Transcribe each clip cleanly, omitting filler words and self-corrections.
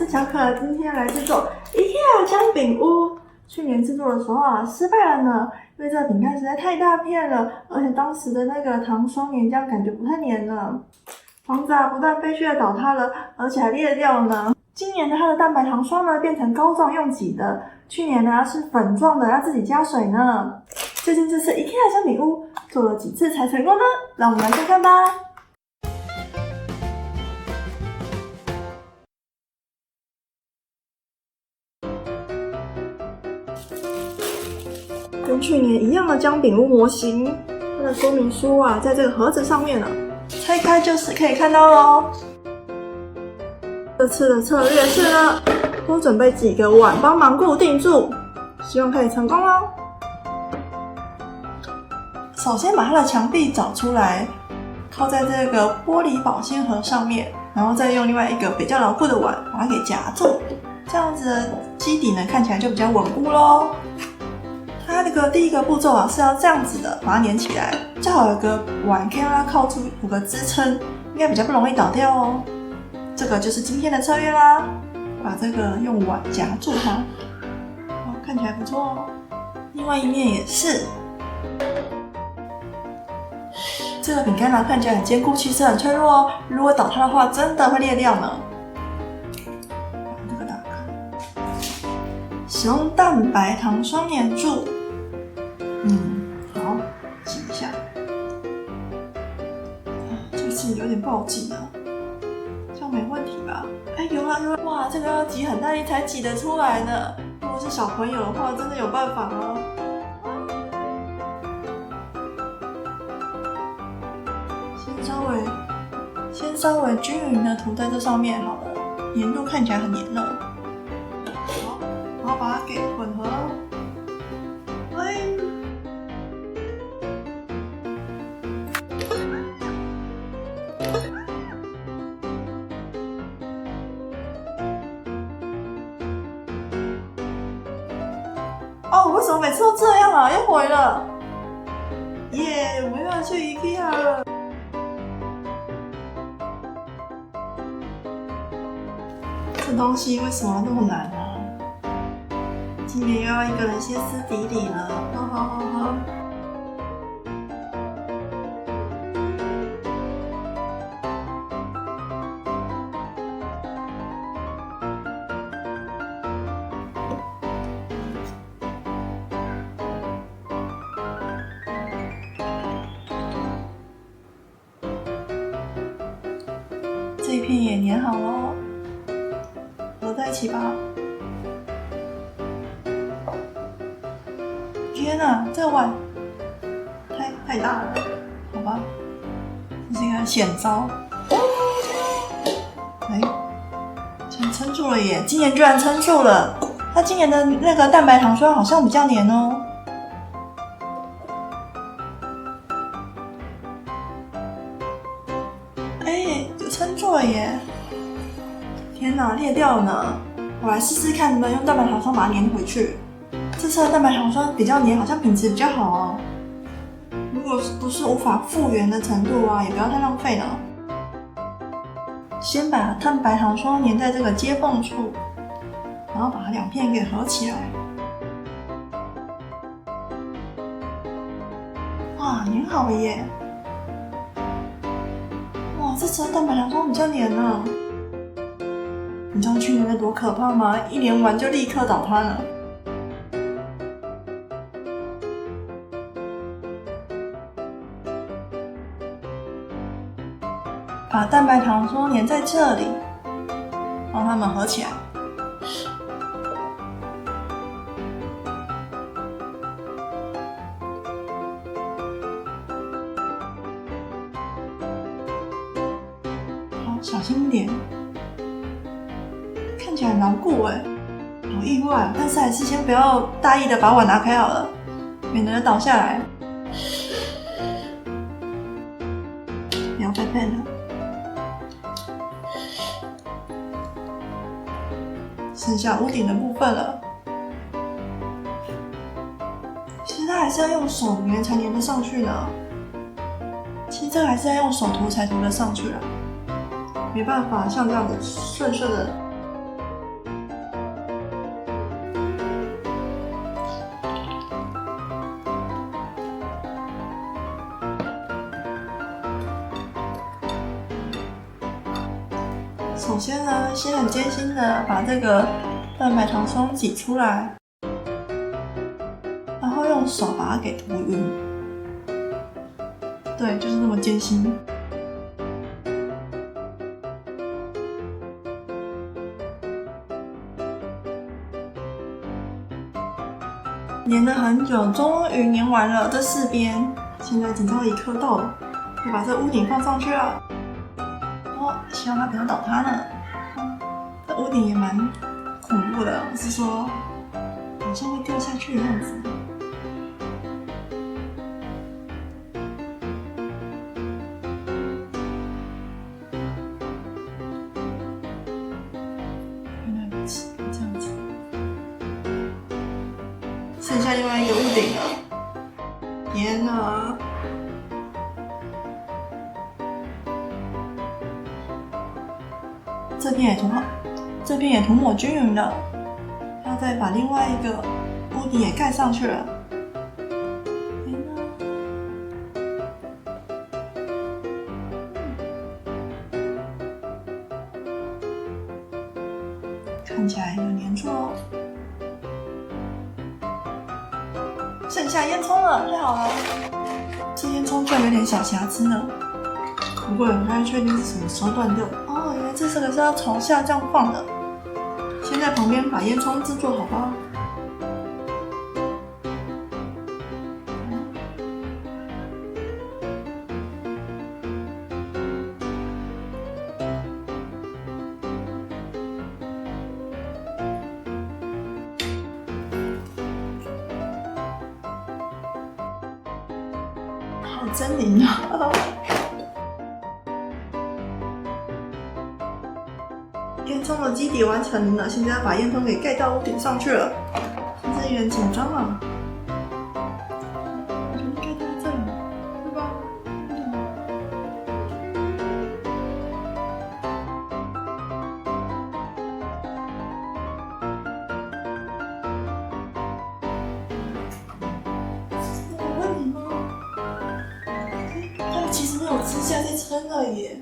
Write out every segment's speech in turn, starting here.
是巧可，今天来制作 IKEA 姜饼屋。去年制作的时候失败了呢，因为这个饼干实在太大片了，而且当时的那个糖霜粘浆感觉不太粘呢。房子不但废墟倒塌了，而且还裂掉了呢。今年的它的蛋白糖霜呢变成膏状用挤的，去年呢是粉状的，要自己加水呢。究竟这次 IKEA 姜饼屋做了几次才成功呢？让我们来看看吧。跟去年一样的姜饼屋模型，它的说明书在这个盒子上面呢，拆开就是可以看到咯。这次的策略是呢，多准备几个碗帮忙固定住，希望可以成功哦。首先把它的墙壁找出来，靠在这个玻璃保鲜盒上面，然后再用另外一个比较牢固的碗把它给夹住，这样子的基底呢看起来就比较稳固咯。它这个第一个步骤是要这样子的，把它粘起来，最好有个碗可以让它靠住，有个支撑，应该比较不容易倒掉哦。这个就是今天的策略啦，把这个用碗夹住它，看起来不错哦。另外一面也是，这个饼干看起来很坚固，其实很脆弱哦，如果倒塌的话，真的会裂掉呢。把这个打开，使用蛋白糖霜粘住。好，挤一下。这次有点不好挤呢，这样没问题吧？有了！哇，这个要挤很大力才挤得出来呢。如果是小朋友的话，真的有办法哦。先稍微均匀的涂在这上面好了，粘度看起来很黏了。好，然后把它给混合。为什么每次都这样又毁了？耶，我们又要去 IKEA 了。这东西为什么那么难啊？今年又要一个人歇斯底里了。好。这一片也粘好了，合在一起吧。天哪，这个碗太大了，好吧，这是一个险招。先撑住了耶！今年居然撑住了。它今年的那个蛋白糖霜好像比较黏哦。有撑住了耶！天哪，裂掉了呢！我来试试看能不能用蛋白糖霜把它粘回去。这次的蛋白糖霜比较黏，好像品质比较好哦。如果不是无法复原的程度也不要太浪费了。先把蛋白糖霜粘在这个接缝处，然后把它两片给合起来。哇，粘好了耶！这次的蛋白糖霜比较黏呢。你知道去年的多可怕吗？一粘完就立刻倒塌了。把蛋白糖霜粘在这里，让它们合起来。小心一点，看起来很牢固好意外，但是还是先不要大意的把碗拿开好了，免得倒下来。摇拍拍的，剩下屋顶的部分了。其实它还是要用手粘才粘得上去呢。其实这个还是要用手涂才涂得上去了。没办法像这样子顺顺的首先呢，先很艰辛的把这个蛋白糖霜挤出来，然后用手把它给涂匀。对，就是这么艰辛。粘了很久，终于粘完了这4边。现在紧张的一刻到了，要把这屋顶放上去了。希望它不要倒塌呢。这屋顶也蛮恐怖的，是说好像会掉下去的样子。原来如此，这样子。剩下另外一个屋顶了。天哪！这边也涂抹均匀了，要再把另外一个屋顶也盖上去了。看起来有粘住哦。剩下烟囱了，太好了！这烟囱居然有点小瑕疵呢，不过也不太确定是什么时候断掉的。原来这个是要朝下这样放的。先在旁边把烟囱制作好吧。好狰狞啊！烟囱的基底完成了，现在要把烟囱给盖到屋顶上去了，真是有点紧张啊！我觉得盖到这里，对吧？有问题吗？它其实没有支架在撑了耶。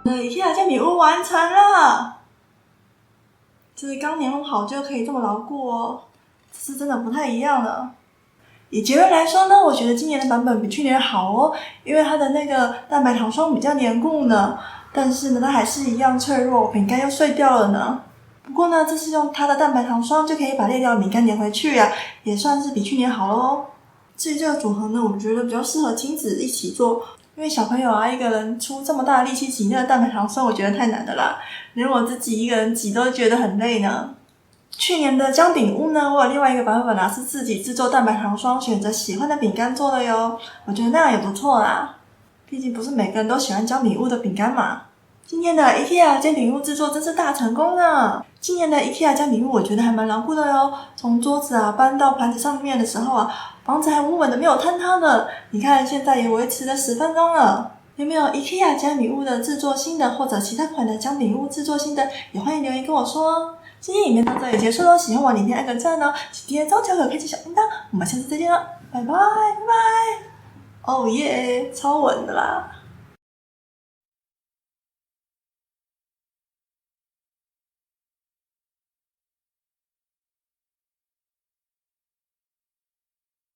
IKEA 煎饼屋完成了，这是刚粘好就可以这么牢固哦，这是真的不太一样了。以结论来说呢，我觉得今年的版本比去年好哦，因为它的那个蛋白糖霜比较粘固呢，但是呢它还是一样脆弱，饼干又碎掉了呢。不过呢，这次用它的蛋白糖霜就可以把裂掉的饼干粘回去呀，也算是比去年好咯。至于这个组合呢，我觉得比较适合亲子一起做。因为小朋友啊，一个人出这么大的力气挤那个蛋白糖霜，我觉得太难了啦，连我自己一个人挤都觉得很累呢。去年的姜饼屋呢，我有另外一个版本啊，是自己制作蛋白糖霜，选择喜欢的饼干做的哟。我觉得那样也不错啦，毕竟不是每个人都喜欢姜饼屋的饼干嘛。今年的 IKEA 煎饼屋制作真是大成功呢！今年的 IKEA 煎饼屋我觉得还蛮牢固的哟，从桌子啊搬到盘子上面的时候啊，房子还稳稳的没有坍塌呢。你看现在也维持了10分钟了。有没有 IKEA 煎饼屋的制作心得，或者其他款的煎饼屋制作心得，也欢迎留言跟我说哦。今天影片到这里结束咯，喜欢我影片按个赞哦，请订阅中小可开启小铃铛，我们下次再见了，拜拜拜拜。哦耶，超稳的啦！